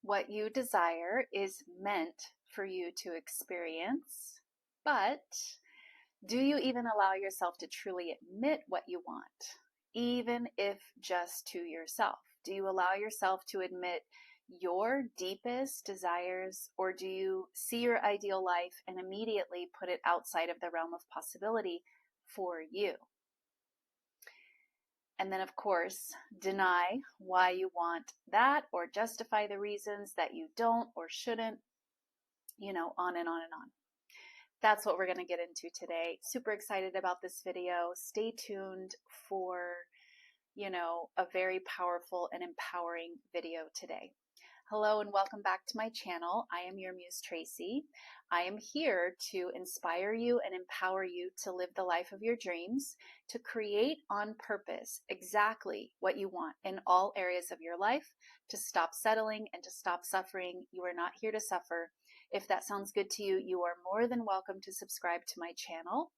What you desire is meant for you to experience, but do you even allow yourself to truly admit what you want, even if just to yourself? Do you allow yourself to admit your deepest desires, or do you see your ideal life and immediately put it outside of the realm of possibility for you? And then, of course, deny why you want that or justify the reasons that you don't or shouldn't, on and on and on. That's what we're going to get into today. Super excited about this video. Stay tuned for, a very powerful and empowering video today. Hello and welcome back to my channel. I am Your Muse Traci. I am here to inspire you and empower you to live the life of your dreams, to create on purpose exactly what you want in all areas of your life, to stop settling and to stop suffering. You are not here to suffer. If that sounds good to you, you are more than welcome to subscribe to my channel.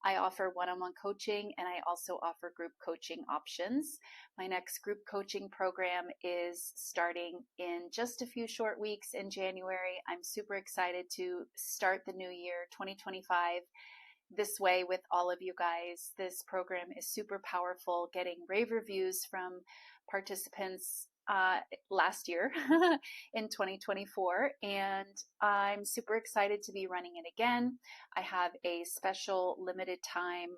I offer one-on-one coaching and I also offer group coaching options. My next group coaching program is starting in just a few short weeks in January. I'm super excited to start the new year, 2025, this way with all of you guys. This program is super powerful, getting rave reviews from participants last year in 2024, and I'm super excited to be running it again. I have a special limited time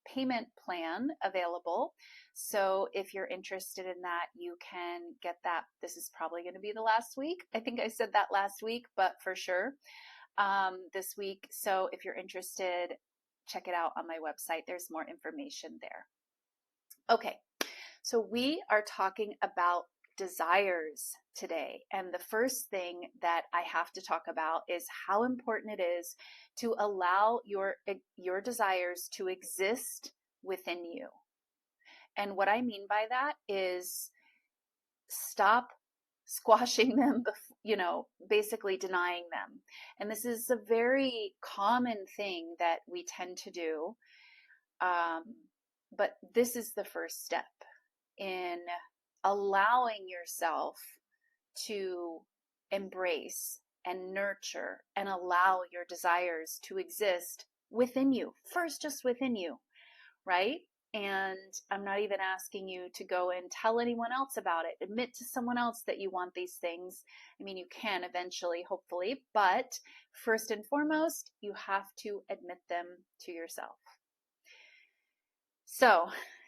payment plan available, so if you're interested in that, you can get that. This is probably going to be the last week. I think I said that last week, but for sure this week. So if you're interested, check it out on my website. There's more information there. Okay, so we are talking about desires today. And the first thing that I have to talk about is how important it is to allow your desires to exist within you. And what I mean by that is stop squashing them, basically denying them. And this is a very common thing that we tend to do. But this is the first step in allowing yourself to embrace and nurture and allow your desires to exist within you, first just within you, right? And I'm not even asking you to go and tell anyone else about it. Admit to someone else that you want these things. I mean, you can eventually, hopefully, but first and foremost, you have to admit them to yourself. So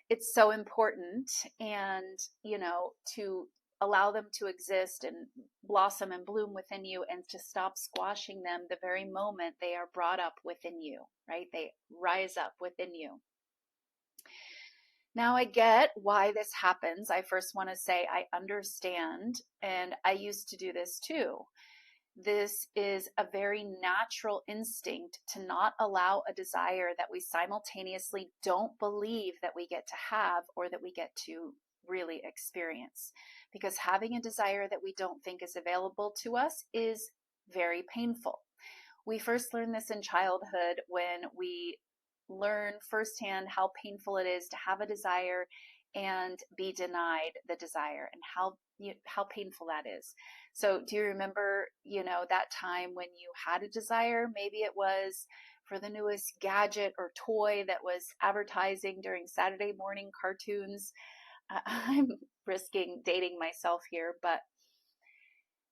it's so important, and, to allow them to exist and blossom and bloom within you, and to stop squashing them the very moment they are brought up within you, right? They rise up within you. Now I get why this happens. I first want to say I understand, and I used to do this too. This is a very natural instinct to not allow a desire that we simultaneously don't believe that we get to have or that we get to really experience. Because having a desire that we don't think is available to us is very painful. We first learn this in childhood when we learn firsthand how painful it is to have a desire and be denied the desire, and how painful that is. So do you remember, that time when you had a desire? Maybe it was for the newest gadget or toy that was advertising during Saturday morning cartoons. I'm risking dating myself here, but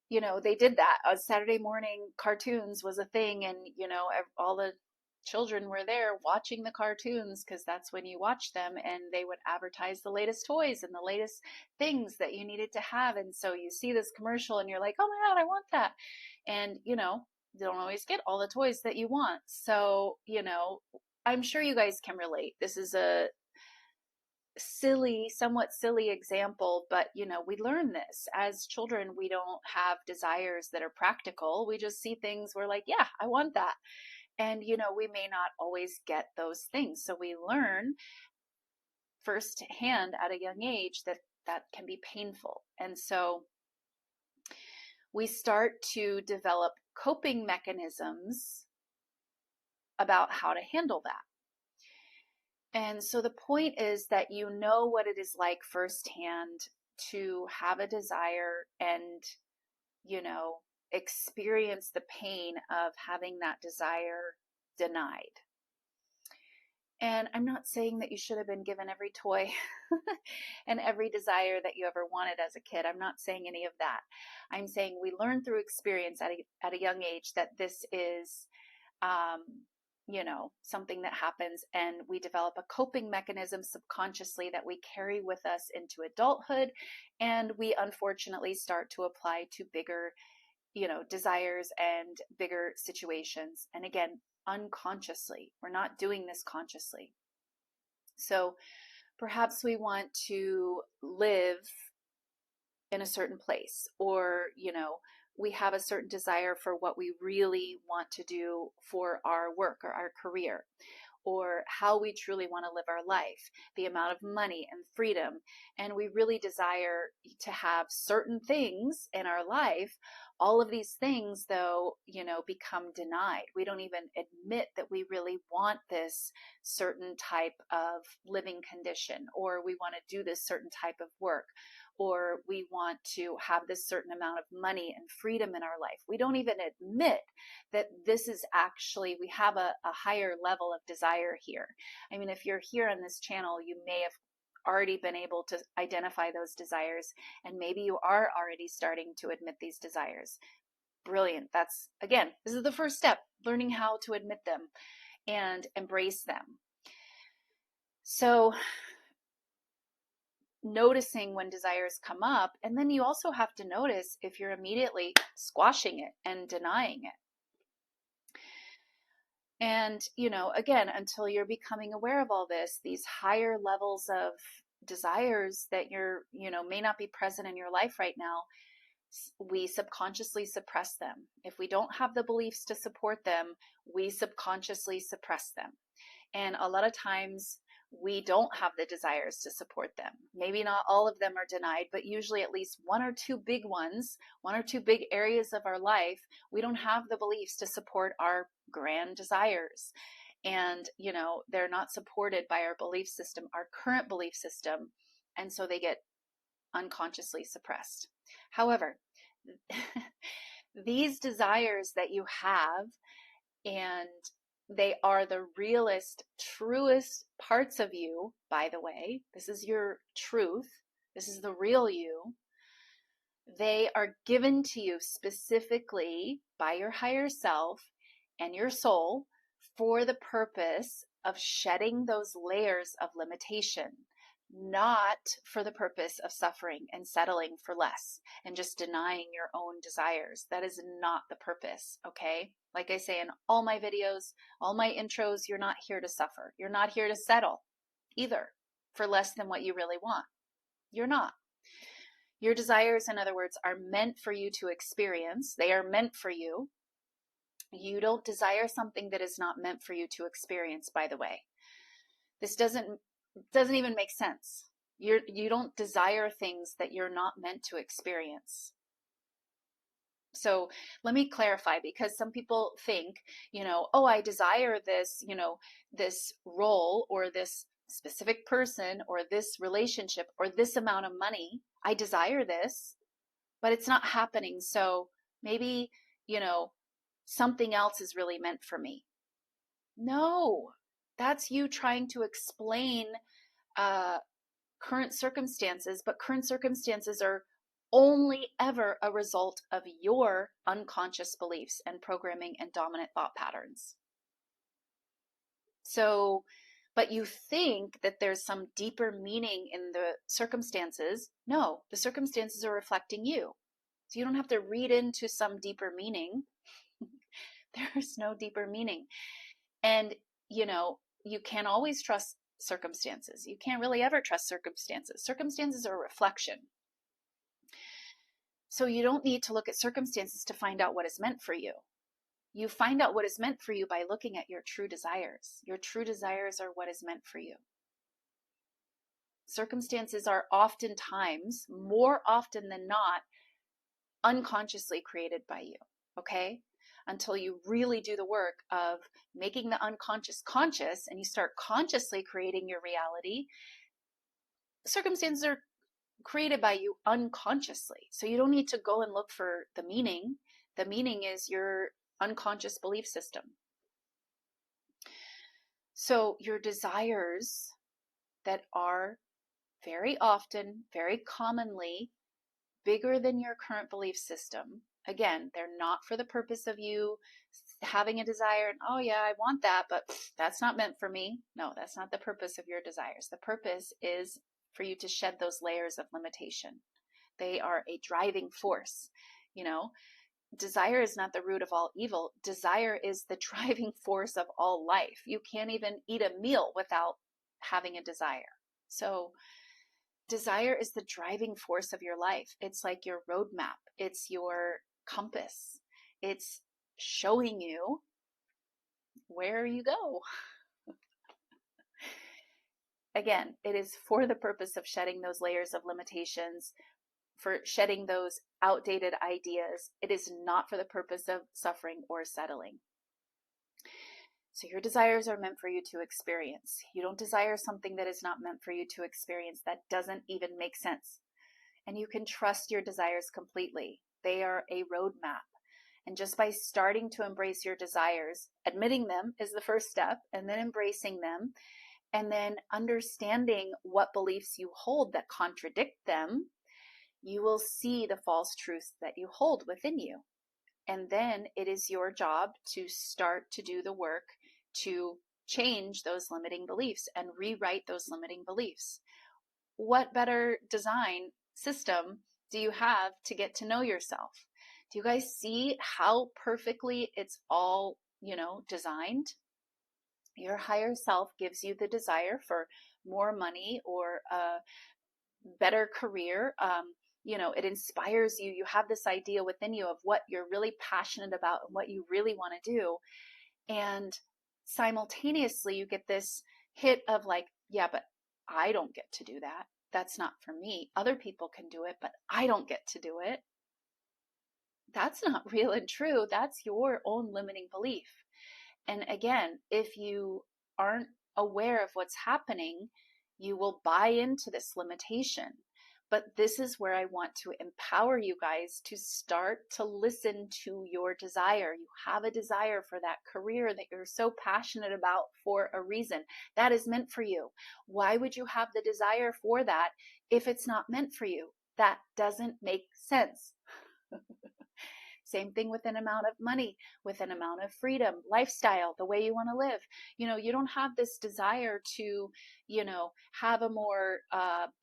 they did that. Saturday morning cartoons was a thing, and all the children were there watching the cartoons because that's when you watch them, and they would advertise the latest toys and the latest things that you needed to have. And so you see this commercial and you're like, oh my God, I want that. And you don't always get all the toys that you want. So I'm sure you guys can relate. This is a somewhat silly example, but we learn this as children. We don't have desires that are practical. We just see things, we're like, yeah, I want that. And, we may not always get those things. So we learn firsthand at a young age that can be painful. And so we start to develop coping mechanisms about how to handle that. And so the point is that you know what it is like firsthand to have a desire and experience the pain of having that desire denied. And I'm not saying that you should have been given every toy and every desire that you ever wanted as a kid. I'm not saying any of that. I'm saying we learn through experience at a young age that this is, something that happens, and we develop a coping mechanism subconsciously that we carry with us into adulthood. And we unfortunately start to apply to bigger, desires and bigger situations. And again, unconsciously. We're not doing this consciously. So perhaps we want to live in a certain place, or, we have a certain desire for what we really want to do for our work or our career, or how we truly want to live our life, the amount of money and freedom. And we really desire to have certain things in our life. All of these things, though, become denied. We don't even admit that we really want this certain type of living condition, or we want to do this certain type of work, or we want to have this certain amount of money and freedom in our life. We don't even admit that this is actually, we have a higher level of desire here. I mean, if you're here on this channel, you may have already been able to identify those desires, and maybe you are already starting to admit these desires. Brilliant. That's, again, this is the first step, learning how to admit them and embrace them. So noticing when desires come up, and then you also have to notice if you're immediately squashing it and denying it. And, again, until you're becoming aware of all this, these higher levels of desires that may not be present in your life right now, we subconsciously suppress them. If we don't have the beliefs to support them, we subconsciously suppress them. And a lot of times we don't have the desires to support them. Maybe not all of them are denied, but usually at least one or two big ones, one or two big areas of our life, we don't have the beliefs to support our grand desires. And, they're not supported by our belief system, our current belief system. And so they get unconsciously suppressed. However, these desires that you have, and they are the realest, truest parts of you, by the way. This is your truth. This is the real you. They are given to you specifically by your higher self and your soul for the purpose of shedding those layers of limitation, not for the purpose of suffering and settling for less and just denying your own desires. That is not the purpose, okay? Like I say in all my videos, all my intros, you're not here to suffer. You're not here to settle either for less than what you really want. You're not. Your desires, in other words, are meant for you to experience. They are meant for you. You don't desire something that is not meant for you to experience, by the way. This doesn't even make sense. You don't desire things that you're not meant to experience. So let me clarify, because some people think, oh, I desire this, this role or this specific person or this relationship or this amount of money. I desire this, but it's not happening. So maybe, something else is really meant for me. No, that's you trying to explain current circumstances, but current circumstances are only ever a result of your unconscious beliefs and programming and dominant thought patterns. So, but you think that there's some deeper meaning in the circumstances. No, the circumstances are reflecting you. So you don't have to read into some deeper meaning. There's no deeper meaning. And, you can't always trust circumstances. You can't really ever trust circumstances. Circumstances are a reflection. So you don't need to look at circumstances to find out what is meant for you. You find out what is meant for you by looking at your true desires. Your true desires are what is meant for you. Circumstances are oftentimes, more often than not, unconsciously created by you, okay? Until you really do the work of making the unconscious conscious and you start consciously creating your reality, circumstances are created by you unconsciously. So you don't need to go and look for the meaning. The meaning is your unconscious belief system. So your desires that are very often, very commonly bigger than your current belief system. Again, they're not for the purpose of you having a desire and, oh yeah, I want that, but that's not meant for me. No, that's not the purpose of your desires. The purpose is for you to shed those layers of limitation. They are a driving force. You know, desire is not the root of all evil. Desire is the driving force of all life. You can't even eat a meal without having a desire. So desire is the driving force of your life. It's like your roadmap. It's your compass. It's showing you where you go. Again, it is for the purpose of shedding those layers of limitations, for shedding those outdated ideas. It is not for the purpose of suffering or settling. So your desires are meant for you to experience. You don't desire something that is not meant for you to experience. That doesn't even make sense. And you can trust your desires completely. They are a roadmap. And just by starting to embrace your desires, admitting them is the first step, and then embracing them, and then understanding what beliefs you hold that contradict them, you will see the false truths that you hold within you. And then it is your job to start to do the work to change those limiting beliefs and rewrite those limiting beliefs. What better design system do you have to get to know yourself? Do you guys see how perfectly it's all, designed? Your higher self gives you the desire for more money or a better career. It inspires you. You have this idea within you of what you're really passionate about and what you really want to do. And simultaneously, you get this hit of like, yeah, but I don't get to do that. That's not for me. Other people can do it, but I don't get to do it. That's not real and true. That's your own limiting belief. And again, if you aren't aware of what's happening, you will buy into this limitation. But this is where I want to empower you guys to start to listen to your desire. You have a desire for that career that you're so passionate about for a reason. That is meant for you. Why would you have the desire for that if it's not meant for you? That doesn't make sense. Same thing with an amount of money, with an amount of freedom, lifestyle, the way you want to live. You don't have this desire to, have a more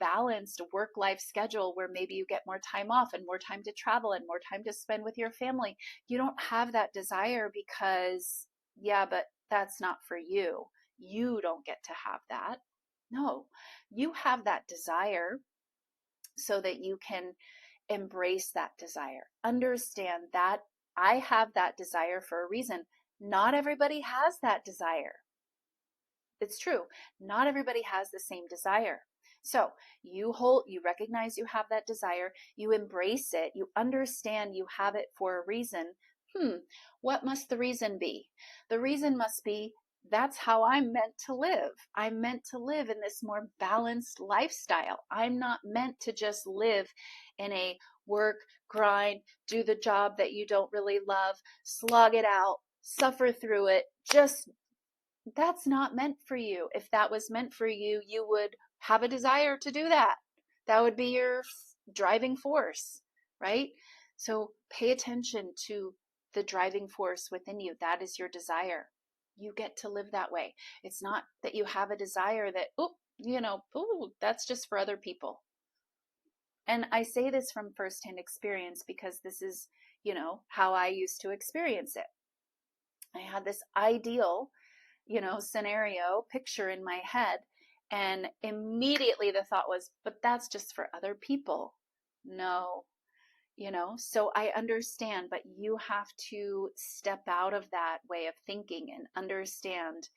balanced work-life schedule where maybe you get more time off and more time to travel and more time to spend with your family. You don't have that desire because, yeah, but that's not for you. You don't get to have that. No, you have that desire so that you can embrace that desire. Understand that I have that desire for a reason. Not everybody has that desire. It's true. Not everybody has the same desire. So you recognize you have that desire, you embrace it, you understand you have it for a reason. What must the reason be? The reason must be that's how I'm meant to live. I'm meant to live in this more balanced lifestyle. I'm not meant to just live in a work, grind, do the job that you don't really love, slog it out, suffer through it. That's not meant for you. If that was meant for you, you would have a desire to do that. That would be your driving force, right? So pay attention to the driving force within you. That is your desire. You get to live that way. It's not that you have a desire that, that's just for other people. And I say this from firsthand experience because this is, how I used to experience it. I had this ideal, scenario, picture in my head. And immediately the thought was, but that's just for other people. No, so I understand, but you have to step out of that way of thinking and understand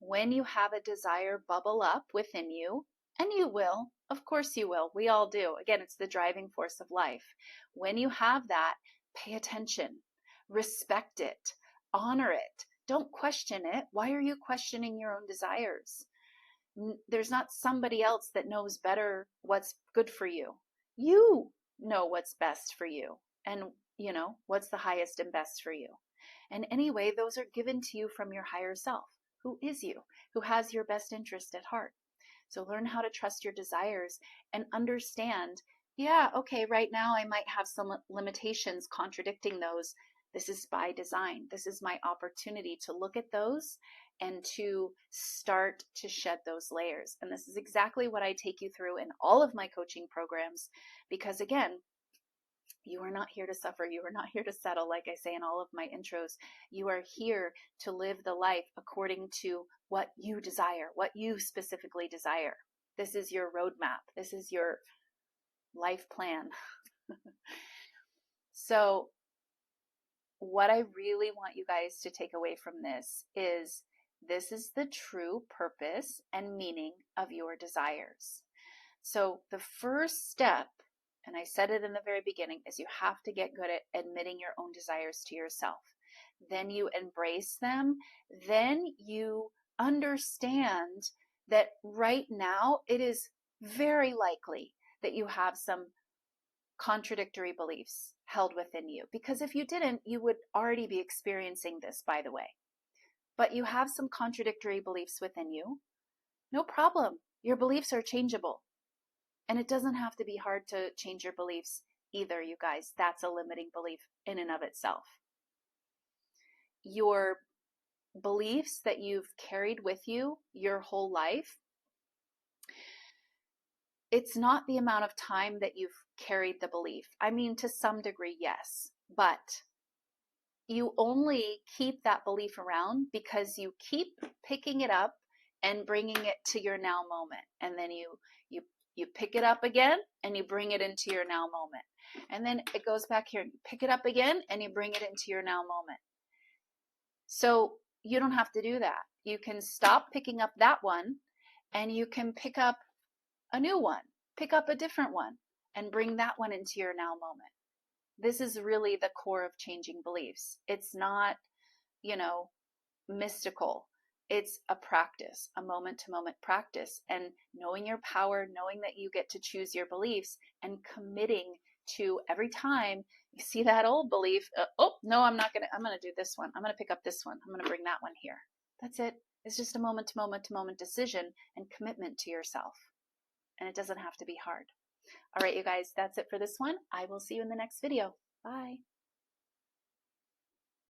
when you have a desire bubble up within you, and you will, of course you will, we all do. Again, it's the driving force of life. When you have that, pay attention, respect it, honor it. Don't question it. Why are you questioning your own desires? There's not somebody else that knows better what's good for you. You know what's best for you, and what's the highest and best for you. And anyway, those are given to you from your higher self, who is you, who has your best interest at heart. So learn how to trust your desires and understand, yeah, okay, right now I might have some limitations contradicting those. This is by design. This is my opportunity to look at those and to start to shed those layers. And this is exactly what I take you through in all of my coaching programs, because again, you are not here to suffer. You are not here to settle, like I say in all of my intros. You are here to live the life according to what you desire, what you specifically desire. This is your roadmap. This is your life plan. So what I really want you guys to take away from this is the true purpose and meaning of your desires. So the first step, and I said it in the very beginning, is you have to get good at admitting your own desires to yourself. Then you embrace them. Then you understand that right now it is very likely that you have some contradictory beliefs held within you. Because if you didn't, you would already be experiencing this, by the way. But you have some contradictory beliefs within you. No problem. Your beliefs are changeable. And it doesn't have to be hard to change your beliefs either, you guys. That's a limiting belief in and of itself. Your beliefs that you've carried with you your whole life, it's not the amount of time that you've carried the belief. I mean, to some degree, yes, but you only keep that belief around because you keep picking it up and bringing it to your now moment. And then you pick it up again and you bring it into your now moment. And then it goes back here. You pick it up again and you bring it into your now moment. So you don't have to do that. You can stop picking up that one and you can pick up a new one, pick up a different one and bring that one into your now moment. This is really the core of changing beliefs. It's not, mystical. It's a practice, a moment-to-moment practice, and knowing your power, knowing that you get to choose your beliefs, and committing to every time you see that old belief, I'm going to do this one. I'm going to pick up this one. I'm going to bring that one here. That's it. It's just a moment-to-moment decision and commitment to yourself. And it doesn't have to be hard. All right, you guys, that's it for this one. I will see you in the next video. Bye.